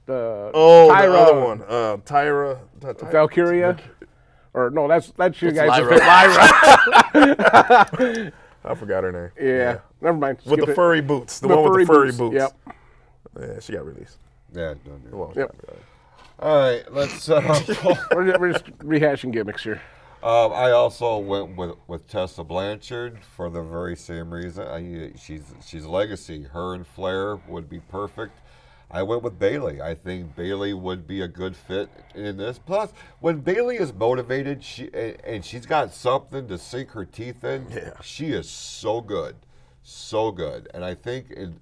The The other one, Tyra. Valkyria. Or no, that's your It's guy's Lyra. Lyra. I forgot her name. Yeah, never mind. With Skip the it. furry boots. The one with the furry boots. Yep. Yeah, she got released. yeah. Don't do it. Well, Yep. All right, let's. We're just rehashing gimmicks here. I also went with Tessa Blanchard for the very same reason. She's legacy. Her and Flair would be perfect. I went with Bayley. I think Bayley would be a good fit in this. Plus, when Bayley is motivated, she's got something to sink her teeth in. Yeah. She is so good, so good. And I think in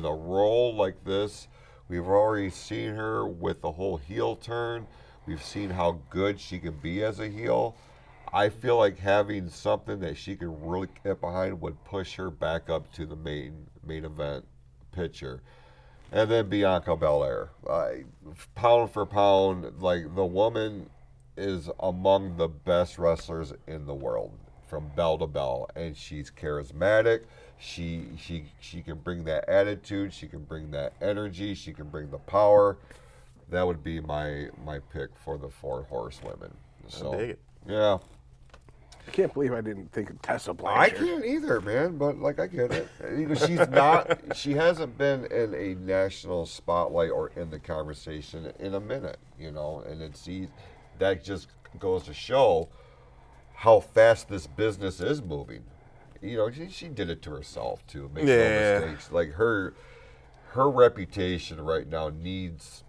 a role like this, we've already seen her with the whole heel turn. We've seen how good she can be as a heel. I feel like having something that she can really get behind would push her back up to the main event picture. And then Bianca Belair. Pound for pound, like the woman is among the best wrestlers in the world from bell to bell. And she's charismatic. She can bring that attitude. She can bring that energy. She can bring the power. That would be my pick for the 4 horsewomen. So, dig it. yeah. I can't believe I didn't think of Tessa I Blanchard. can't either, man. But like, I get it. She hasn't been in a national spotlight or in the conversation in a minute, and that just goes to show how fast this business is moving. She did it to herself too. Make no mistakes. Like her reputation right now needs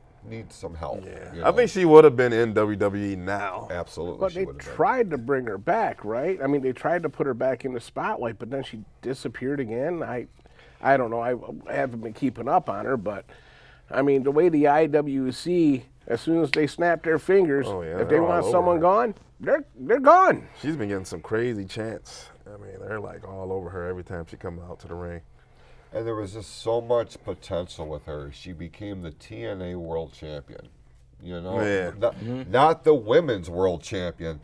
some help. I think she would have been in WWE now. Absolutely. But she they would have been. tried to bring her back, right? I mean, they tried to put her back in the spotlight, but then she disappeared again. I don't know. I haven't been keeping up on her, but I mean, the way the IWC, as soon as they snap their fingers, Oh, yeah, if they they're all want over someone her. gone, they're gone. She's been getting some crazy chants. I mean, they're like all over her every time she comes out to the ring. And there was just so much potential with her. She became the TNA World Champion. Yeah. Not the women's world champion,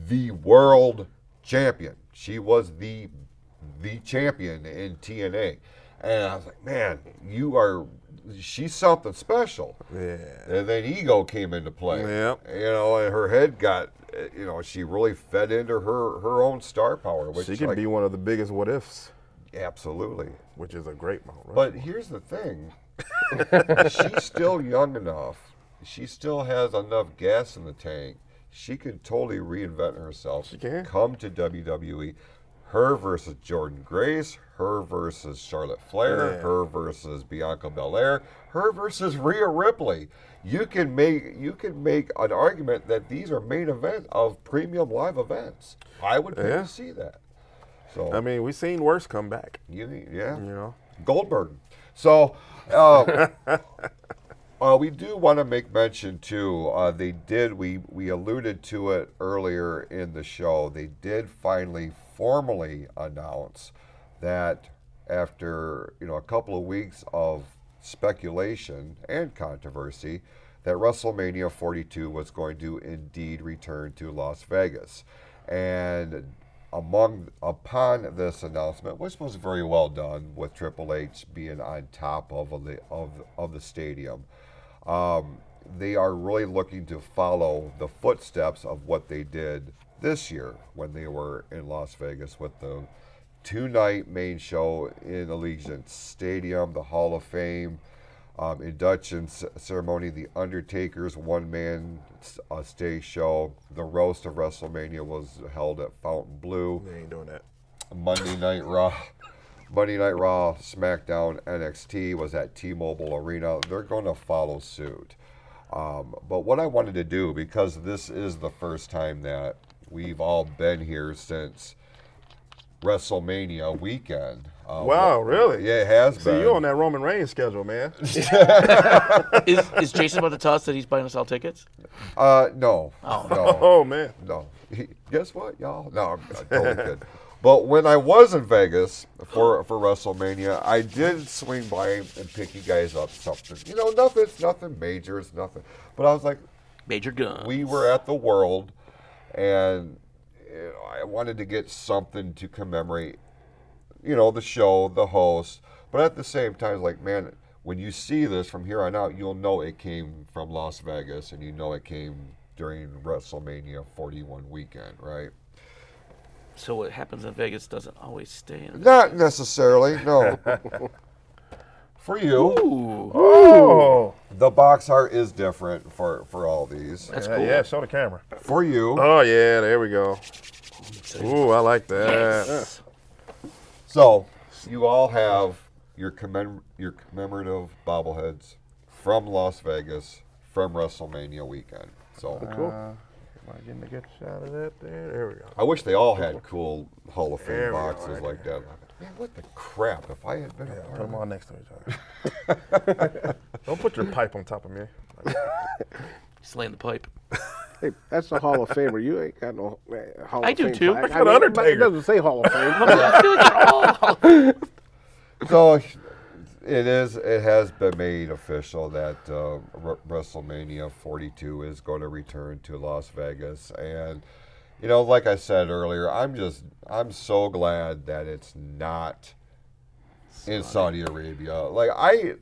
the world champion. She was the champion in TNA. And I was like, man, she's something special. Yeah. And then ego came into play. Yep. And her head got, she really fed into her own star power. Which She could be one of the biggest what ifs, absolutely. which is a great mount. Right? But here's the thing. She's still young enough. She still has enough gas in the tank. She can totally reinvent herself. She can. Come to WWE. Her versus Jordan Grace. Her versus Charlotte Flair. Yeah. Her versus Bianca Belair. Her versus Rhea Ripley. You can make an argument that these are main event of premium live events. I would pay to see that. So I mean, we've seen worse come back. yeah. Goldberg. So, we do want to make mention too. We alluded to it earlier in the show. They did finally formally announce that after a couple of weeks of speculation and controversy, that WrestleMania 42 was going to indeed return to Las Vegas, and upon this announcement, which was very well done with Triple H being on top of the stadium, they are really looking to follow the footsteps of what they did this year when they were in Las Vegas with the 2-night main show in Allegiant Stadium, the Hall of Fame. Induction ceremony, The Undertaker's one-man stage show. The roast of WrestleMania was held at Fontainebleau. They ain't doing that. Monday Night Raw, SmackDown, NXT was at T-Mobile Arena. They're going to follow suit. But what I wanted to do, because this is the first time that we've all been here since WrestleMania weekend. Wow, really? Yeah, it has been. See, you on that Roman Reigns schedule, man. Is Jason about to tell us that he's buying us all tickets? No. No. Oh, man. No. Guess what, y'all? No, I'm totally kidding. But when I was in Vegas for WrestleMania, I did swing by and pick you guys up something. You know, nothing major, it's nothing. But I was like, Major Guns. we were at the World, and I wanted to get something to commemorate, the show, the host. But at the same time, it's like, man, when you see this from here on out, you'll know it came from Las Vegas, and you know it came during WrestleMania 41 weekend, right? So what happens in Vegas doesn't always stay in Not necessarily, no. For you, Oh. the box art is different for all these. That's cool. Yeah, show the camera. For you, Oh, yeah, there we go. Ooh, I like that. Yes. so you all have your commemorative bobbleheads from Las Vegas from WrestleMania weekend. So Cool. Am I getting a good shot of that there? There we go. I wish they all had cool Hall of There Fame we go, boxes right like that. Man, what the crap? If I had been a Put part them of all next to each other. Don't put your pipe on top of me. He's laying the pipe. Hey, that's the Hall of Famer. You ain't got no Hall I of do Fame. too. plaque. I got Undertaker. It doesn't say Hall of Fame. I feel like they're all. So it has been made official that WrestleMania 42 is going to return to Las Vegas, and like I said earlier, I'm so glad that it's not in Saudi Arabia. Like I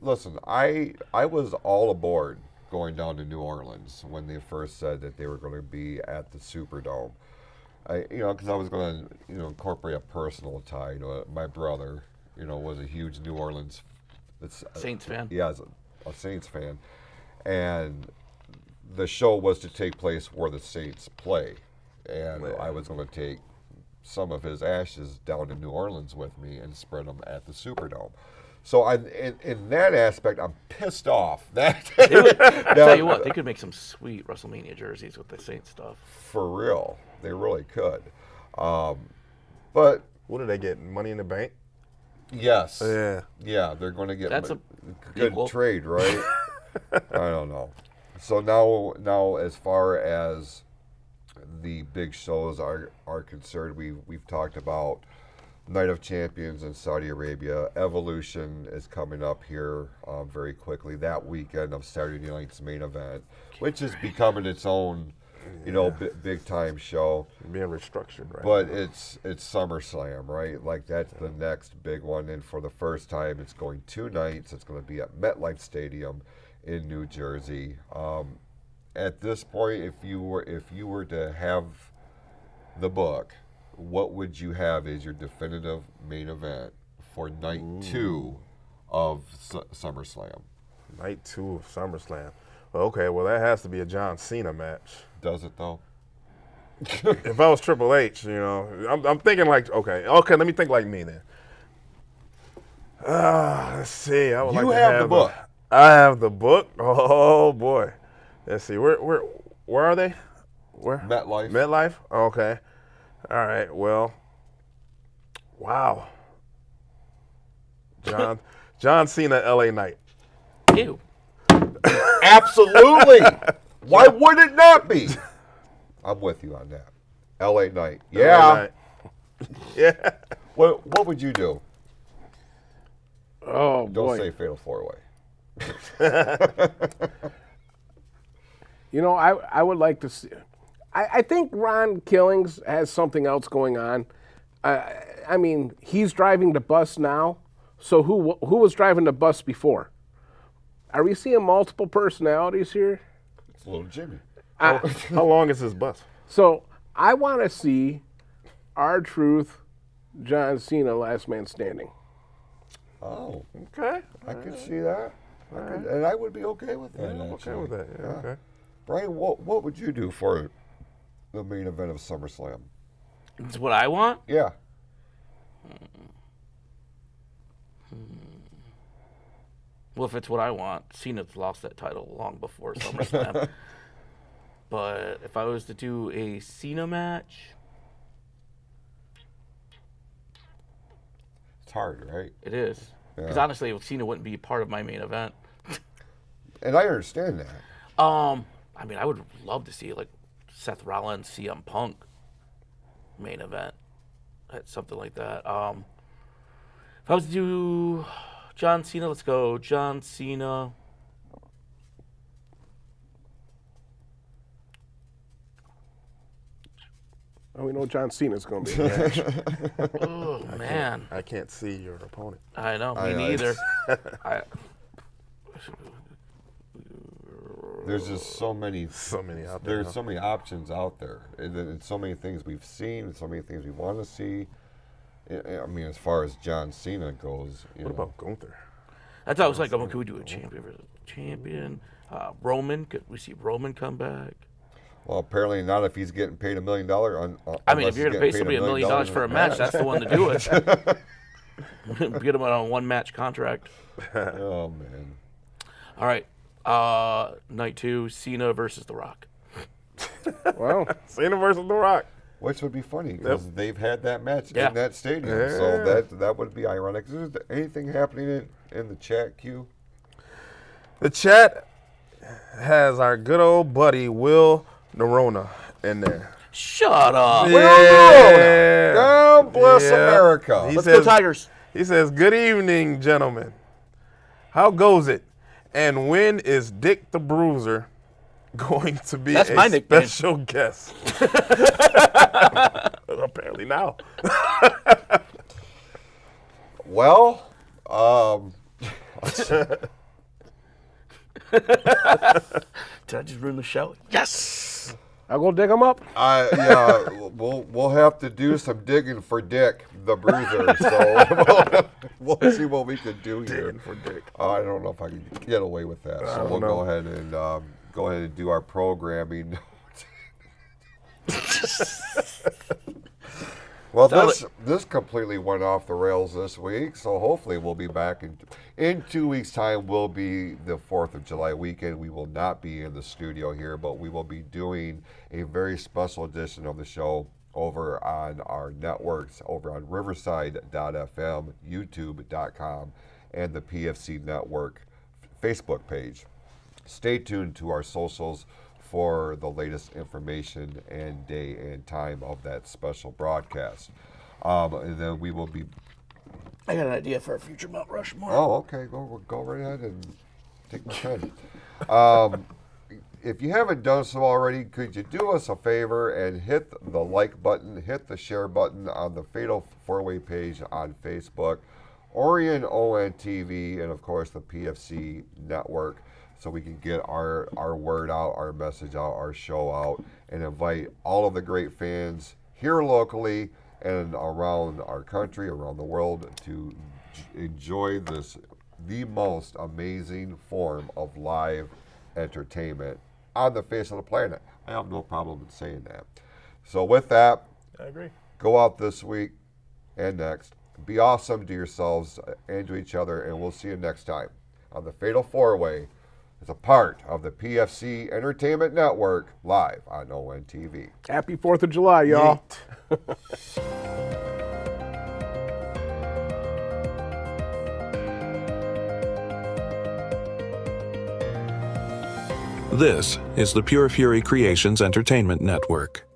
was all aboard going down to New Orleans when they first said that they were going to be at the Superdome. Because I was going to incorporate a personal tie. My brother was a huge New Orleans Saints fan. Yeah, as a Saints fan. And the show was to take place where the Saints play. And I was going to take some of his ashes down to New Orleans with me and spread them at the Superdome. So in that aspect, I'm pissed off. I'll tell you what, they could make some sweet WrestleMania jerseys with the Saints stuff. For real. They really could. But What do they get? Money in the bank? yes. Yeah. Yeah, they're going to get That's a good equal. trade, right? I don't know. So now as far as the big shows are concerned, we've talked about Night of Champions in Saudi Arabia. Evolution is coming up here very quickly that weekend of Saturday night's main event, which is becoming its own, big time show. Being restructured, right? But it's SummerSlam, right? Like that's the next big one, and for the first time, it's going 2 nights. It's going to be at MetLife Stadium in New Jersey. At this point, if you were to have the book, what would you have as your definitive main event for night 2 of SummerSlam? Night 2 of SummerSlam. Okay, well, that has to be a John Cena match. Does it though? If I was Triple H, I'm thinking like, okay, let me think like me then. Let's see. I would You like to have the book. I have the book. Oh boy. Let's see. Where are they? Where? MetLife. MetLife? Okay. All right. Well. Wow. John Cena, LA Knight. Ew. Absolutely. Why would it not be? I'm with you on that. LA Knight. Yeah. LA Knight. Yeah. What would you do? Oh, Don't boy. say Fatal 4-Way. I would like to see. I think Ron Killings has something else going on. I mean, he's driving the bus now. So who was driving the bus before? Are we seeing multiple personalities here? It's little Jimmy. How long is this bus? So I want to see R-Truth, John Cena, Last Man Standing. Oh, Okay. I could see that. And I would be okay with that. I'm okay with that. Yeah, okay. Brian, what would you do for the main event of SummerSlam? It's what I want. Yeah. Well, if it's what I want, Cena's lost that title long before SummerSlam. But if I was to do a Cena match, It's hard, right? it is. Because Yeah. honestly, Cena wouldn't be part of my main event. And I understand that. I mean, I would love to see like Seth Rollins, CM Punk main event, something like that. If I was to do John Cena, let's go John Cena. Oh, we know John Cena's going to be in the match. Oh man, I can't see your opponent. I know, I me know, neither. I, There's just so many out there. There's so many options out there. And so many things we've seen, and so many things we want to see. I mean, as far as John Cena goes, What about Gunther? I thought it was like, could we do a champion versus champion? Roman, could we see Roman come back? Well, apparently not if he's getting paid $1 million. I mean, if you're going to pay somebody $1 million for a match, that's the one to do it. Get him on a one-match contract. Oh man. All right. Night 2, Cena versus The Rock. Well, Cena versus The Rock. Which would be funny because they've had that match Yeah. in that stadium, so that would be ironic. Is there anything happening in the chat queue? The chat has our good old buddy Will Nerona in there. Shut up. Yeah. God bless Yeah. America. He Let's says, go Tigers. He says, "Good evening, gentlemen. How goes it? And when is Dick the Bruiser going to be That's a my nickname. special guest?" Apparently now. Well, Did I just ruin the show? Yes. I'll go dig him up. we'll have to do some digging for Dick the Bruiser. So we'll see what we can do here. Digging for Dick. I don't know if I can get away with that. So we'll go ahead and do our programming. Well, this completely went off the rails this week, so hopefully we'll be back in 2 weeks' time. Will be the 4th of July weekend. We will not be in the studio here, but we will be doing a very special edition of the show over on our networks, over on Riverside.fm, YouTube.com, and the PFC Network Facebook page. Stay tuned to our socials for the latest information and day and time of that special broadcast. And then we will be... I got an idea for a future Mount Rushmore. Oh, okay. Go right ahead and take my pen. If you haven't done so already, could you do us a favor and hit the like button, hit the share button on the Fatal 4-Way page on Facebook, Orion ONTV, and of course the PFC Network, so we can get our word out, our message out, our show out, and invite all of the great fans here locally and around our country, around the world, to enjoy the most amazing form of live entertainment on the face of the planet. I have no problem in saying that. So with that, I agree. go out this week and next. Be awesome to yourselves and to each other, and we'll see you next time on the Fatal 4-Way. It's a part of the PFC Entertainment Network, live on ONTV. Happy 4th of July, y'all. This is the Pure Fury Creations Entertainment Network.